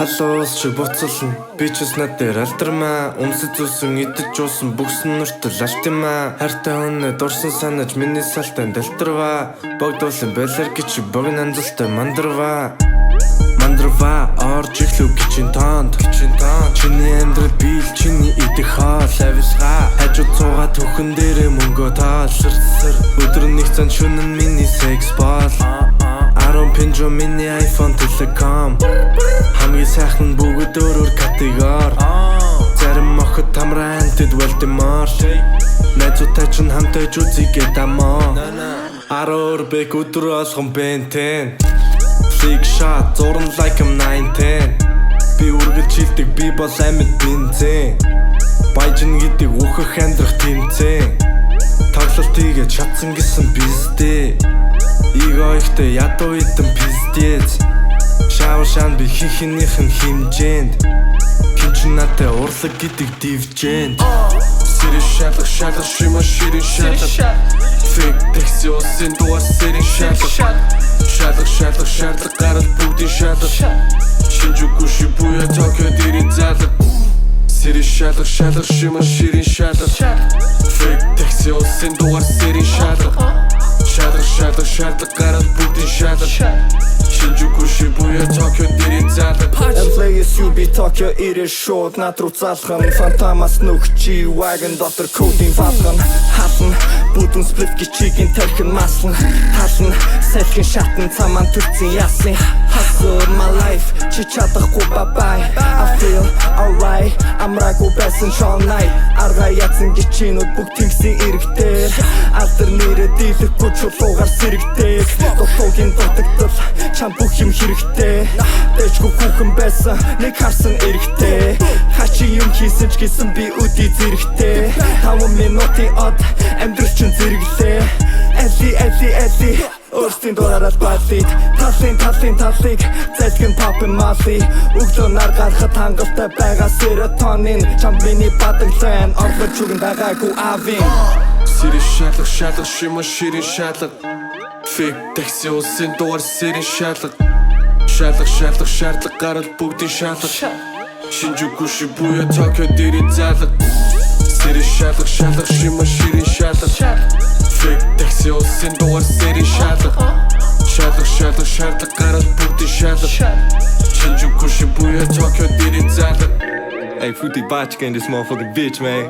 Халуус шиг буцална би ч бас над дээр альтермаа өмсөж зүсэн идэж уусан бүгсэн нүртэл алтимаа хайртай хүнээ дурсан санаж миний салтан дэлтэрва богдуулсан байлэр гэж богн анзалтай мандрва орж ихлүү гिचэн тонд чиний амьдрал биел чиний идэх хоол ависга хажууд цууга түүхэн дээрээ мөнгө тоолсэр өдөр нэг цан шүнэн миний секс бол 10 пинжо миний iPhone Telecom хамгийн сайхан бүгд өөрөөр категори зарим охид тамраантд Валдимар найзуутай ч хамтаж үзийгээ дамоо 10 бэк өдөр олгон бентэн Big shot, зорн like I'm 19 би үргэлж хилдэг би бол амьд бензин баяжин гэдэг өөхөх амьдрах тэмцэн тоглолт хийгээд шатсан гэсэн пиздээ эго ихтэй ядуу идэн пиздец шаан би хихнийх нь хэмжээнд хинч надтай урлаг гэдэг дивжээнд сэрэн шалах шима ширэн шалах фейк такси усын дуар сэрэн шалах шалах гарал бүгдийн шалах шинжүүгүй шибуя Токио дэрийн залах сэрэн шалах шима ширэн шалах фейк такси усын дуар сэрэн шалах шалах гарал бүгдийн шалах шинжүүгүй шибуя Токио дэрийн залах LASUB Токио ирээ шууд над руу залхан фантомас нүхчи wagon дотор кодын валган хатан бүдүн сплит гिचигийн тархин маслан талан салхин шатан цаман төрцөн ясын hustle my life чи чадахгүй bye bye I feel alright амраагүй байсан all night арга ятсан гिचинүүд бүгд тэнгисийн иргэдээр алдар нэрээ дийлэхгүй чулуугаар сэрэгдээ дотоогийн дутагдал чам бүх юм хэрэгтэй дэжгүй хүүхэн байсан нэг харсан эрэхтэй хачи юм хийсэн ч гэсэн би үди зэрэгтэй 5 минутын од амьдрал чинь зэрэглээ эли өөртөө дураарал баалит талын зэлгэн попын мали өглөө нар гарахад хангалттай байгаа серотонин чам миний бадаглан орлож үгэн байгаагүй авин сэрэн шалах шима ширэн шалах фейк такси усын дуар сэрэн шалах шалах гарал бүгдийн шалах шинжүүгүй шибуя Токио дэрийн залах сэрэн шалах шима ширэн шалах фейк такси усын дуар сэрэн шалах шалах гарал бүгдийн шалах шинжүүгүй шибуя Токио дэрийн залах Hey, Fruity Vodka in this motherfucking bitch, man.